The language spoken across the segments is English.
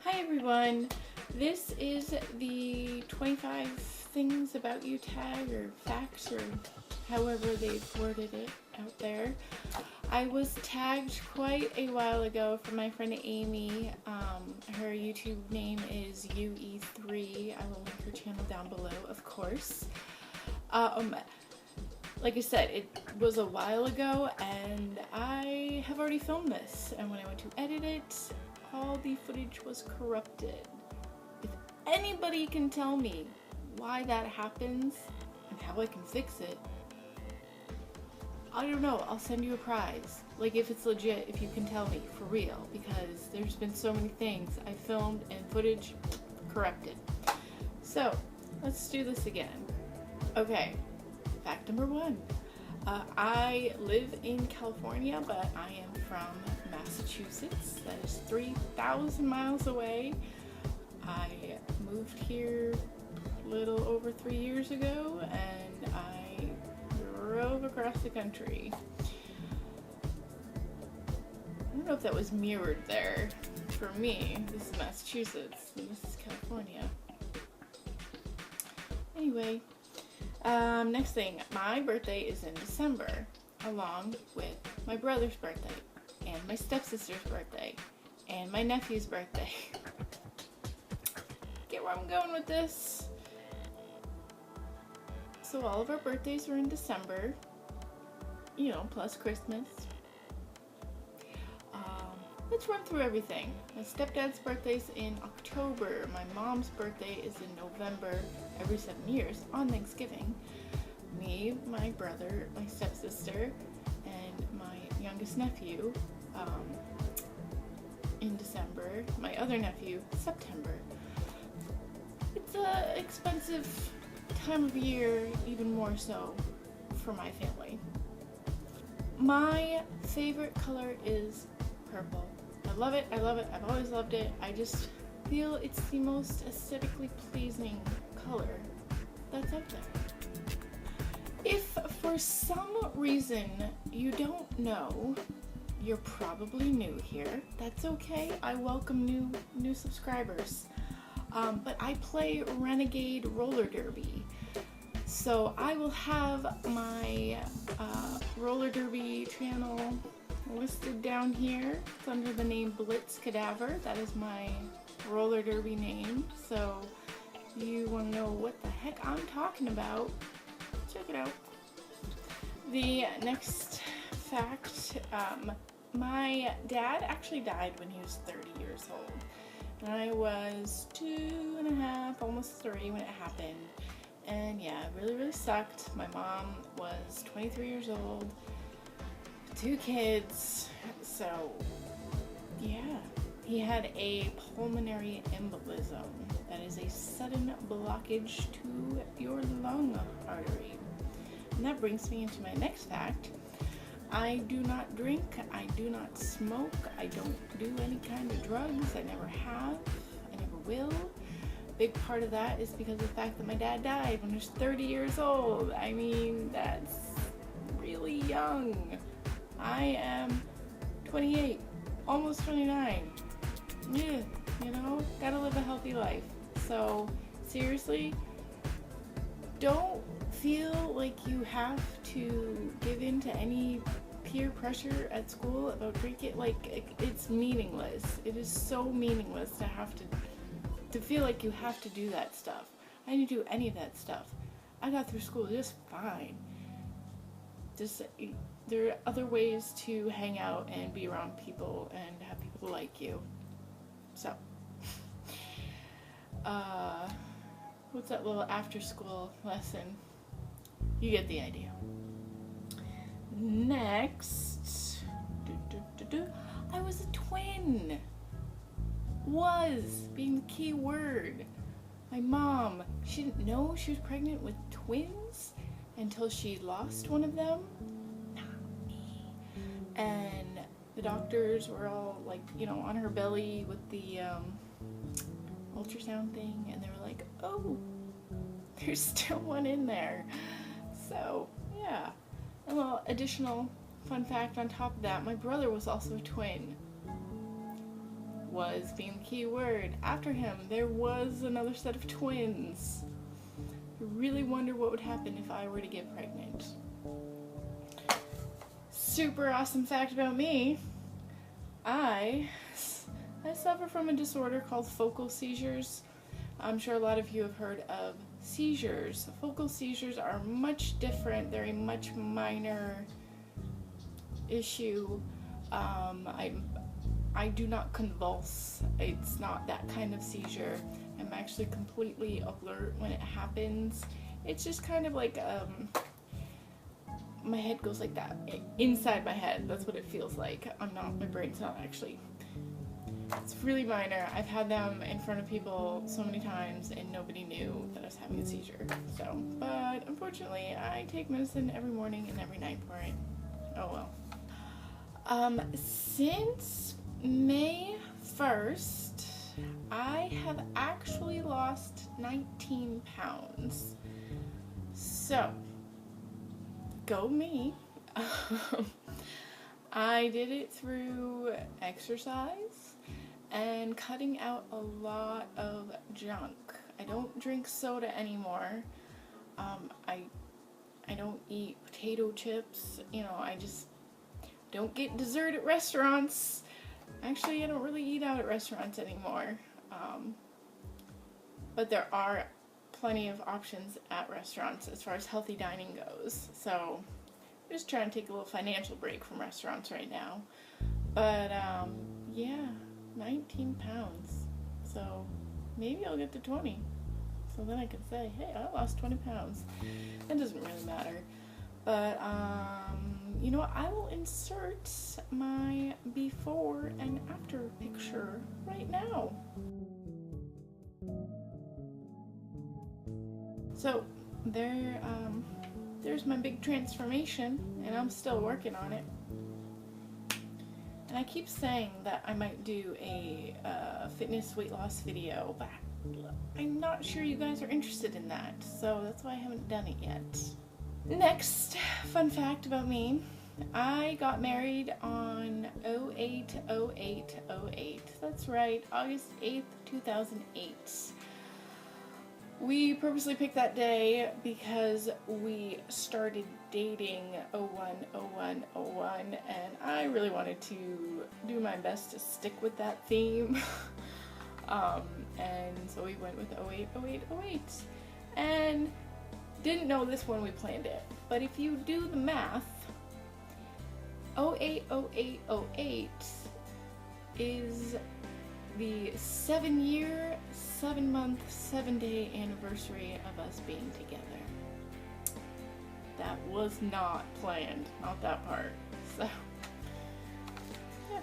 Hi everyone, this is the 25 things about you tag or facts or however they've worded it out there. I was tagged quite a while ago from my friend Amy. Her YouTube name is UE3. I will link her channel down below, of course. Like I said, it was a while ago and I have already filmed this, and when I went to edit it, all the footage was corrupted. If anybody can tell me why that happens and how I can fix it, I don't know, I'll send you a prize. Like, if it's legit, if you can tell me, for real, because there's been so many things I filmed and footage corrupted. So, let's do this again. Okay, fact number one. I live in California, but I am from Massachusetts. That is 3,000 miles away. I moved here a little over 3 years ago, and I drove across the country. I don't know if that was mirrored there. For me, this is Massachusetts, and this is California. Anyway, next thing, my birthday is in December, along with my brother's birthday, and my stepsister's birthday, and my nephew's birthday. Get where I'm going with this? So all of our birthdays are in December, you know, plus Christmas. Let's run through everything. My stepdad's birthday's in October. My mom's birthday is in November, every 7 years, on Thanksgiving. Me, my brother, my stepsister, and my youngest nephew in December. My other nephew, September. It's an expensive time of year, even more so for my family. My favorite color is purple. I love it, I love it, I've always loved it. I just feel it's the most aesthetically pleasing color that's out there. If for some reason you don't know, you're probably new here. That's okay, I welcome new subscribers. But I play Renegade Roller Derby. So I will have my roller derby channel listed down here. It's under the name Blitz Cadaver. That is my roller derby name. So if you want to know what the heck I'm talking about, check it out. The next fact, my dad actually died when he was 30 years old. And I was 2.5, almost 3 when it happened. And yeah, it really, really sucked. My mom was 23 years old, 2 kids, so yeah. He had a pulmonary embolism. That is a sudden blockage to your lung artery. And that brings me into my next fact. I do not drink, I do not smoke, I don't do any kind of drugs, I never have, I never will. Big part of that is because of the fact that my dad died when he was 30 years old. I mean, that's really young. I am 28, almost 29. Yeah, you know, gotta live a healthy life. So, seriously, don't feel like you have to give in to any peer pressure at school about drinking. Like, it's meaningless. It is so meaningless to have to feel like you have to do that stuff. I didn't do any of that stuff. I got through school just fine. Just, there are other ways to hang out and be around people and have people like you. So, what's that little after school lesson? You get the idea. Next, I was a twin. Was being the key word. My mom, she didn't know she was pregnant with twins until she lost one of them. Not me. And the doctors were all like, you know, on her belly with the ultrasound thing, and they were like, oh, there's still one in there. So yeah. A little additional fun fact on top of that, my brother was also a twin. was being the key word. After him, there was another set of twins. I really wonder what would happen if I were to get pregnant. Super awesome fact about me. I suffer from a disorder called focal seizures. I'm sure a lot of you have heard of seizures. Focal seizures are much different. They're a much minor issue. I do not convulse. It's not that kind of seizure. I'm actually completely alert when it happens. It's just kind of like my head goes like that inside my head. That's what it feels like. My brain's not actually. It's really minor. I've had them in front of people so many times and nobody knew that I was having a seizure. But unfortunately, I take medicine every morning and every night for it. Oh well. Since May 1st, I have actually lost 19 pounds. So, go me. I did it through exercise and cutting out a lot of junk. I don't drink soda anymore. I don't eat potato chips. I just don't get dessert at restaurants. Actually, I don't really eat out at restaurants anymore. But there are plenty of options at restaurants as far as healthy dining goes. So I'm just trying to take a little financial break from restaurants right now. But yeah, 19 pounds. So maybe I'll get to 20. So then I can say, hey, I lost 20 pounds. That doesn't really matter. But you know what? I will insert my before and after picture right now. So there's my big transformation, and I'm still working on it. And I keep saying that I might do a fitness weight loss video, but I'm not sure you guys are interested in that, so that's why I haven't done it yet. Next fun fact about me, I got married on 08/08/08. That's right, August 8th, 2008. We purposely picked that day because we started dating 01/01/01, and I really wanted to do my best to stick with that theme. And so we went with 08/08/08. And didn't know this when we planned it, but if you do the math, 08/08/08 is the 7-year, 7-month, 7-day anniversary of us being together. That was not planned, not that part. So, yeah.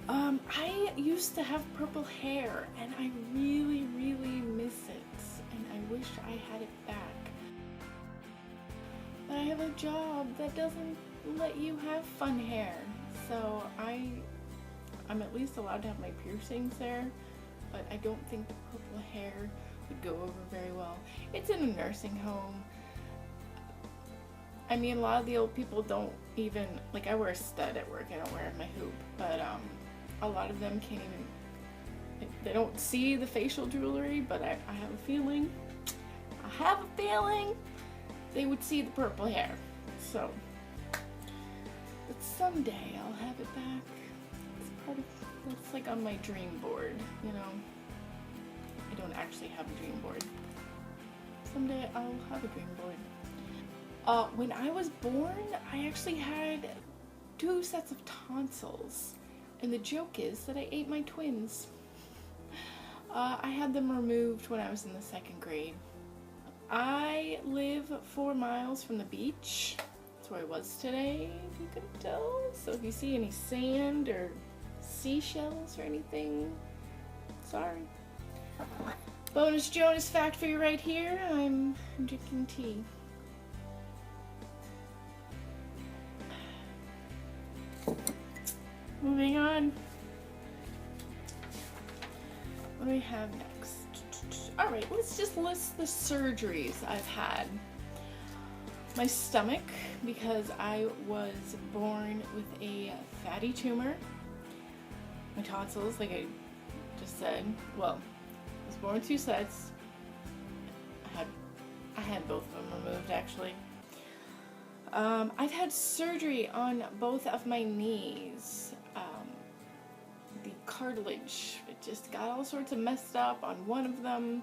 I used to have purple hair, and I really, really miss it, and I wish I had it back. But I have a job that doesn't let you have fun hair, so I'm at least allowed to have my piercings there, but I don't think the purple hair would go over very well. It's in a nursing home. I mean, a lot of the old people don't even, like, I wear a stud at work, I don't wear my hoop, but a lot of them can't even, they don't see the facial jewelry, but I have a feeling they would see the purple hair. So, but someday I'll have it back. It's like on my dream board, you know. I don't actually have a dream board. Someday I'll have a dream board. When I was born, I actually had 2 sets of tonsils. And the joke is that I ate my twins. I had them removed when I was in the 2nd grade. I live 4 miles from the beach. That's where I was today, if you could tell. So if you see any sand or seashells or anything, sorry. Bonus Jonas fact for you right here, I'm drinking tea. Moving on. What do we have next? Alright, let's just list the surgeries I've had. My stomach, because I was born with a fatty tumor. My tonsils, like I just said, well, I was born with 2 sets. I had both of them removed, actually. I've had surgery on both of my knees. The cartilage, it just got all sorts of messed up on one of them.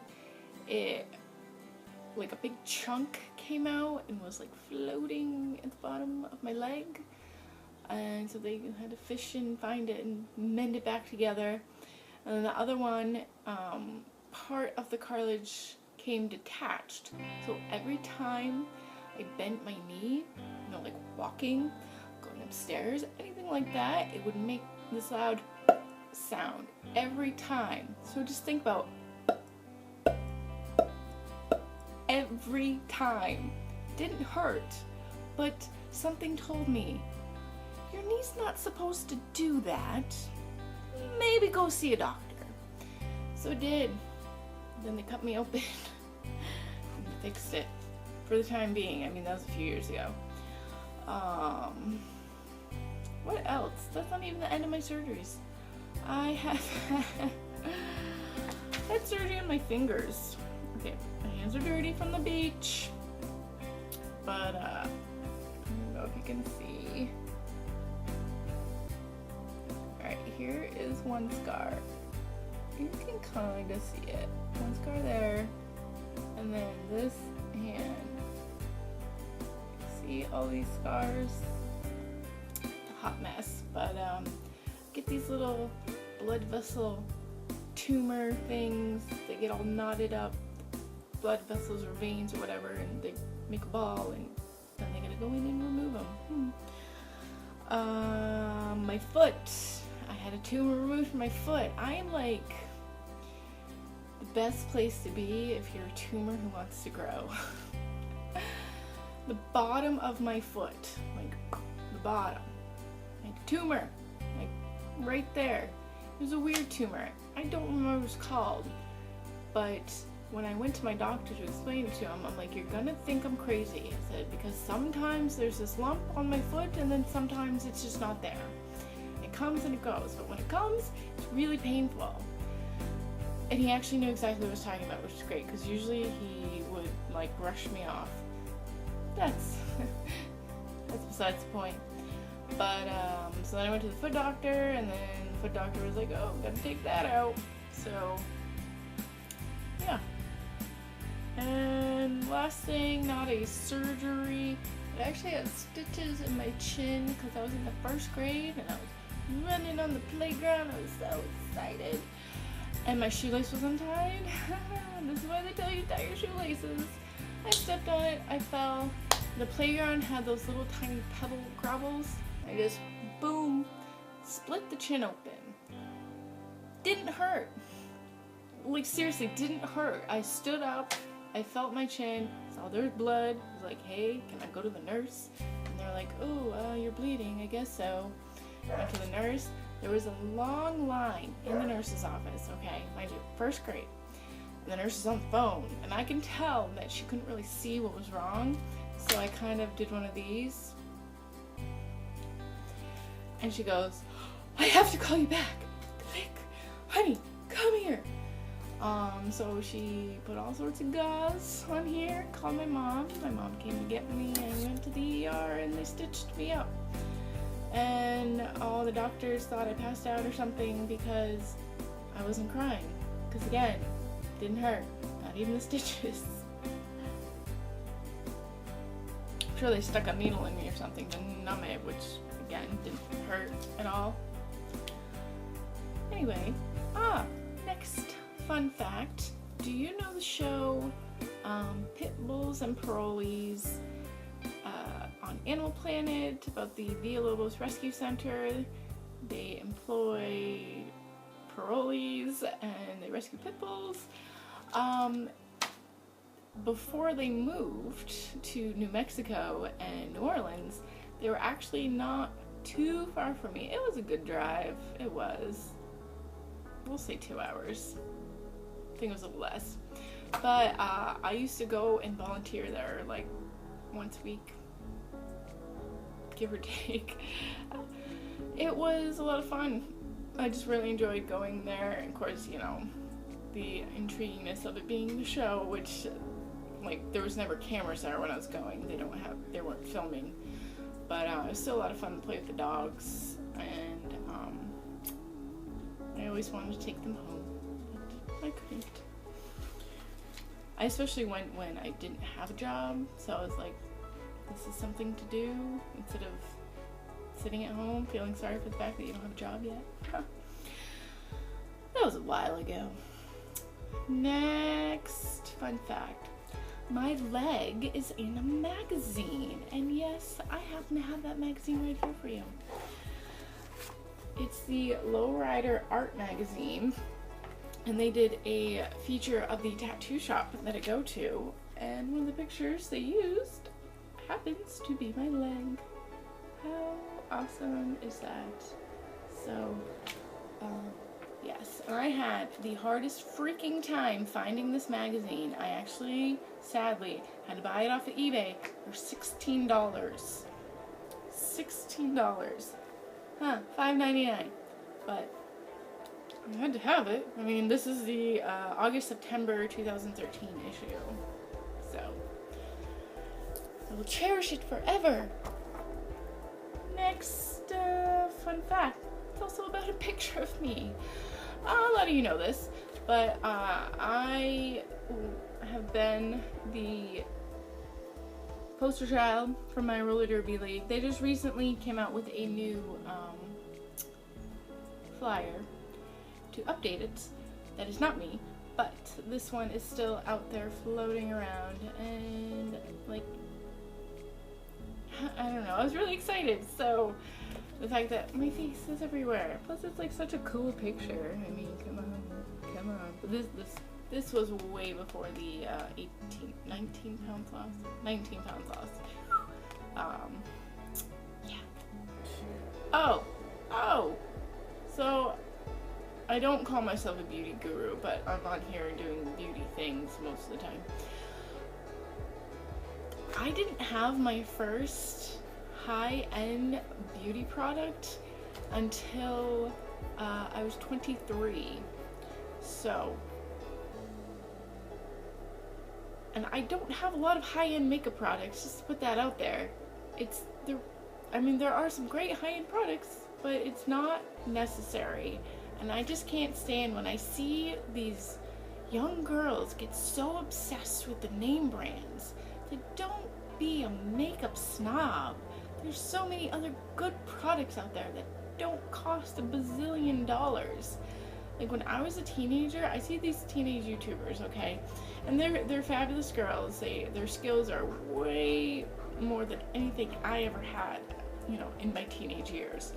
Like a big chunk came out and was like floating at the bottom of my leg. And so they had to fish and find it and mend it back together. And then the other one, part of the cartilage came detached. So every time I bent my knee, like walking, going upstairs, anything like that, it would make this loud sound every time. So just think about every time. Didn't hurt, but something told me, your knee's not supposed to do that. Maybe go see a doctor. So I did. Then they cut me open and fixed it for the time being. I mean, that was a few years ago. What else? That's not even the end of my surgeries. I have had surgery on my fingers. Okay, my hands are dirty from the beach, but I don't know if you can see. Alright, here is one scar. You can kind of see it. One scar there, and then this hand. See all these scars? A hot mess, but get these little blood vessel tumor things. They get all knotted up, blood vessels or veins or whatever, and they make a ball, and then they gotta go in and remove them. My foot. I had a tumor removed from my foot. I am like the best place to be if you're a tumor who wants to grow. The bottom of my foot, like the bottom, like tumor, like right there. It was a weird tumor. I don't remember what it was called, but when I went to my doctor to explain it to him, I'm like, you're gonna think I'm crazy. I said, because sometimes there's this lump on my foot and then sometimes it's just not there. It comes and it goes, but when it comes, it's really painful. And he actually knew exactly what I was talking about, which is great, because usually he would like brush me off. That's besides the point. But so then I went to the foot doctor, and then the foot doctor was like, oh, gotta take that out. So yeah. And last thing, not a surgery, but I actually had stitches in my chin because I was in the 1st grade and I was running on the playground. I was so excited. And my shoelace was untied. This is why they tell you to tie your shoelaces. I stepped on it, I fell. The playground had those little tiny pebble gravels. I just, boom, split the chin open. Didn't hurt. Like, seriously, didn't hurt. I stood up, I felt my chin, saw there was blood. I was like, hey, can I go to the nurse? And they're like, oh, you're bleeding, I guess so. Went to the nurse. There was a long line in the nurse's office, okay, mind you, 1st grade. And the nurse is on the phone, and I can tell that she couldn't really see what was wrong, so I kind of did one of these. And she goes, I have to call you back. Quick, honey, come here. So she put all sorts of gauze on here, called my mom. My mom came to get me and went to the ER, and they stitched me up. And all the doctors thought I passed out or something because I wasn't crying. Because again, didn't hurt, not even the stitches. I'm sure they stuck a needle in me or something to numb it, which again didn't hurt at all. Anyway, next fun fact. Do you know the show Pit Bulls and Parolees on Animal Planet about the Villalobos Rescue Center? They employ parolees and they rescue pit bulls. Before they moved to New Mexico and New Orleans, they were actually not too far from me. It was a good drive. It was. We'll say 2 hours. I think it was a little less. But I used to go and volunteer there like once a week, give or take. It was a lot of fun. I just really enjoyed going there. And of course, you know, the intriguingness of it being the show, which, like, there was never cameras there when I was going. They weren't filming. But it was still a lot of fun to play with the dogs, and I always wanted to take them home, but I couldn't. I especially went when I didn't have a job, so I was like, this is something to do instead of sitting at home feeling sorry for the fact that you don't have a job yet. That was a while ago. Next fun fact. My leg is in a magazine, and yes, I happen to have that magazine right here for you. It's the Lowrider Art magazine, and they did a feature of the tattoo shop that I go to, and one of the pictures they used happens to be my leg. How awesome is that? So, yes, and I had the hardest freaking time finding this magazine. I actually, sadly, had to buy it off of eBay for $16. $16. Huh, $5.99. But I had to have it. I mean, this is the August-September 2013 issue. So, I will cherish it forever. Next fun fact. It's also about a picture of me. A lot of you know this, but I have been the poster child for my roller derby league. They just recently came out with a new flyer to update it. That is not me, but this one is still out there floating around, and like, I don't know, I was really excited. So the fact that my face is everywhere, plus it's like such a cool picture. I mean, come on. But this was way before the 19 pounds lost. 19 pounds lost. Yeah. Oh. So I don't call myself a beauty guru, but I'm on here doing beauty things most of the time. I didn't have my first high-end beauty product until I was 23. So, and I don't have a lot of high-end makeup products, just to put that out there. There are some great high-end products, but it's not necessary. And I just can't stand when I see these young girls get so obsessed with the name brands. Don't be a makeup snob. There's so many other good products out there that don't cost a bazillion dollars. Like when I was a teenager, I see these teenage YouTubers, okay? And they're fabulous girls. Their skills are way more than anything I ever had, you know, in my teenage years.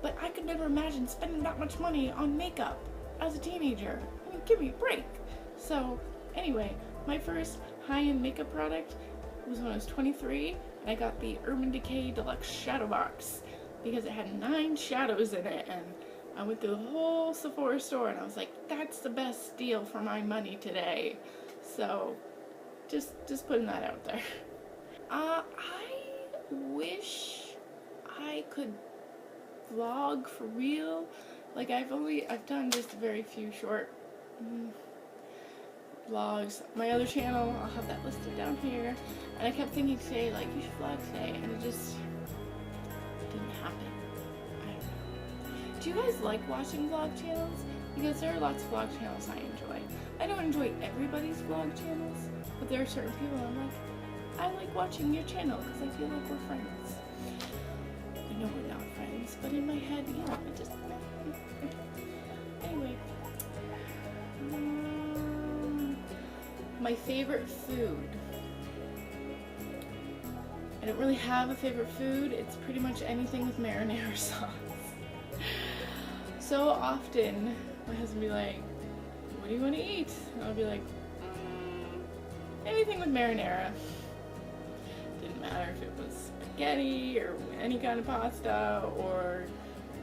But I could never imagine spending that much money on makeup as a teenager. I mean, give me a break. So, anyway, my first high-end makeup product was when I was 23, and I got the Urban Decay Deluxe Shadow Box because it had 9 shadows in it, and I went through the whole Sephora store, and I was like, that's the best deal for my money today. So, just putting that out there. I wish I could vlog for real. Like I've done just very few short vlogs. My other channel, I'll have that listed down here, and I kept thinking today, like, you should vlog today, and it just didn't happen. I don't know. Do you guys like watching vlog channels? Because there are lots of vlog channels I enjoy. I don't enjoy everybody's vlog channels, but there are certain people I'm like, I like watching your channel because I feel like we're friends. I know we're not friends, but in my head, you know, I just... Anyway. My favorite food. I don't really have a favorite food. It's pretty much anything with marinara sauce. So often, my husband will be like, what do you want to eat? And I'll be like, anything with marinara. Didn't matter if it was spaghetti or any kind of pasta or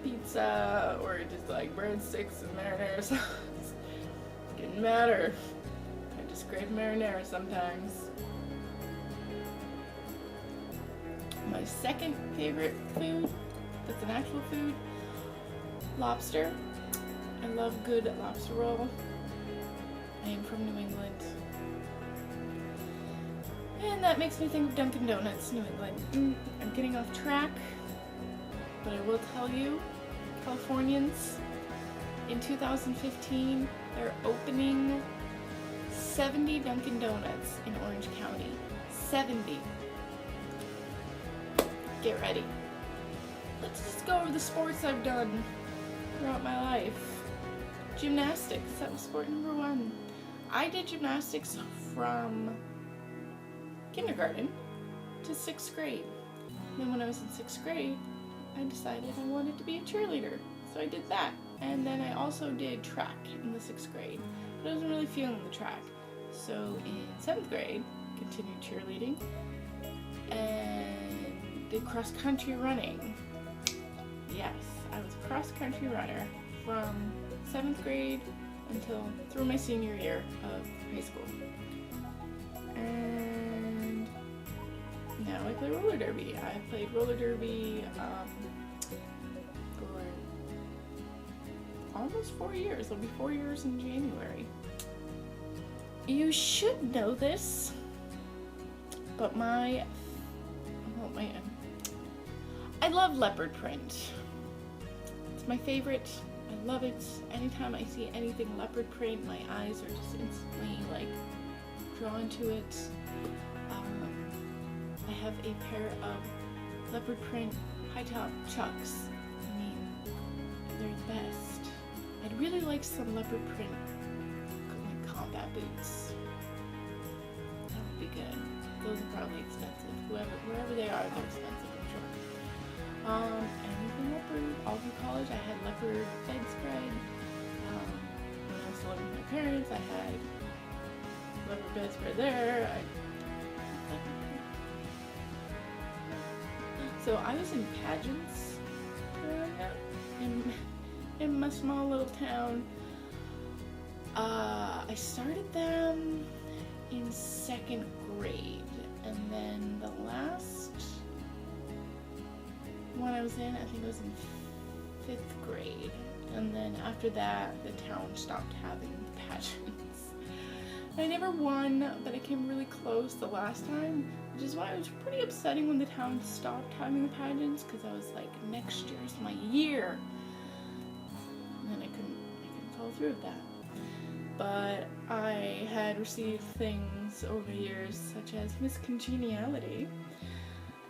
pizza or just like breadsticks and marinara sauce. Didn't matter. I just crave marinara sometimes. My second favorite food, that's an actual food, lobster. I love good lobster roll. I am from New England. And that makes me think of Dunkin' Donuts, New England. I'm getting off track, but I will tell you, Californians, in 2015, they're opening 70 Dunkin' Donuts in Orange County. 70. Get ready. Let's just go over the sports I've done throughout my life. Gymnastics, that was sport number 1. I did gymnastics from kindergarten to 6th grade. Then when I was in 6th grade, I decided I wanted to be a cheerleader. So I did that. And then I also did track in the 6th grade. But I wasn't really feeling the track. So in 7th grade, continued cheerleading and did cross-country running. Yes, I was a cross-country runner from 7th grade until through my senior year of high school. And now I play roller derby. I played roller derby for almost 4 years. It'll be 4 years in January. You should know this, but I love leopard print. It's my favorite. I love it. Anytime I see anything leopard print, my eyes are just instantly like drawn to it. I have a pair of leopard print high top Chucks. I mean, they're the best. I'd really like some leopard print combat boots. That would be good. Those are probably expensive. Wherever they are, they're expensive, I'm sure. Anything leopard. All through college, I had leopard bedspread. When I was still living with my parents, I had leopard bedspread there. So I was in pageants growing up in my small little town. I started them in 2nd grade, and then the last one I was in, I think it was in 5th grade, and then after that, the town stopped having pageants. I never won, but I came really close the last time, which is why it was pretty upsetting when the town stopped having the pageants, because I was like, next year's my year, and then I couldn't follow through with that. But I had received things over the years such as Miss Congeniality,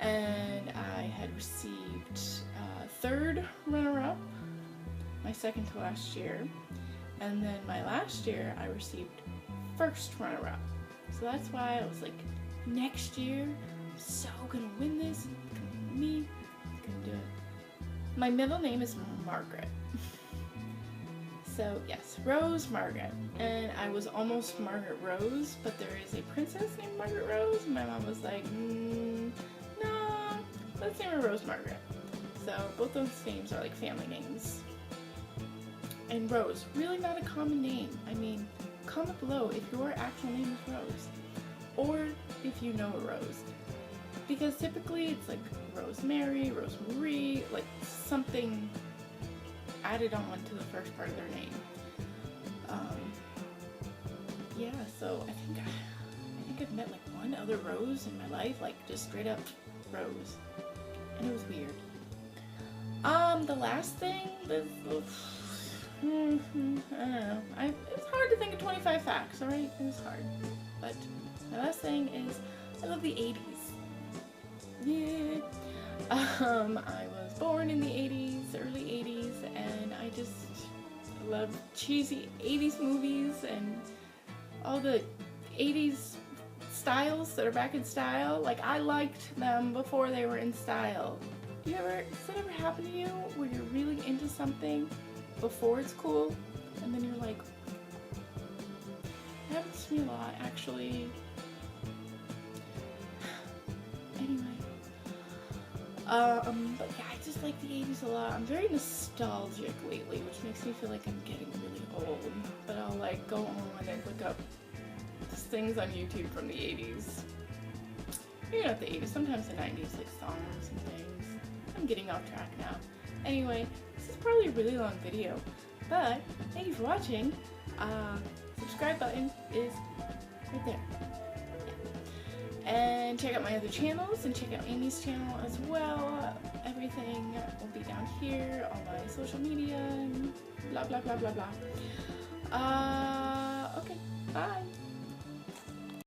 and I had received 3rd runner-up my 2nd to last year, and then my last year I received 1st runner-up. So that's why I was like, next year I'm so gonna win this. It's gonna be me. I'm gonna do it. My middle name is Margaret. So yes, Rose Margaret, and I was almost Margaret Rose, but there is a princess named Margaret Rose, and my mom was like, no, let's name her Rose Margaret. So both those names are like family names. And Rose, really not a common name. I mean, comment below if your actual name is Rose, or if you know a Rose, because typically it's like Rosemary, Rosemarie, like something added on to the first part of their name. Yeah, so I think I've met like one other Rose in my life, like just straight up Rose, and it was weird. The last thing, I don't know. It's hard to think of 25 facts, alright? It was hard. But my last thing is, I love the 80s. Yeah. I was born in the 80s, early 80s, and I just love cheesy 80s movies and all the 80s styles that are back in style. Like, I liked them before they were in style. Does that ever happen to you, where you're really into something before it's cool, and then you're like, it happens to me a lot, actually. Anyway. But yeah, I just like the 80s a lot. I'm very nostalgic lately, which makes me feel like I'm getting really old. But I'll like go on and look up things on YouTube from the 80s. Maybe not the 80s, sometimes the 90s, like songs and things. I'm getting off track now. Anyway, this is probably a really long video. But thank you for watching. Subscribe button is right there. Yeah. And check out my other channels and check out Amy's channel as well. Everything will be down here, all my social media and blah blah blah blah blah. Okay, bye.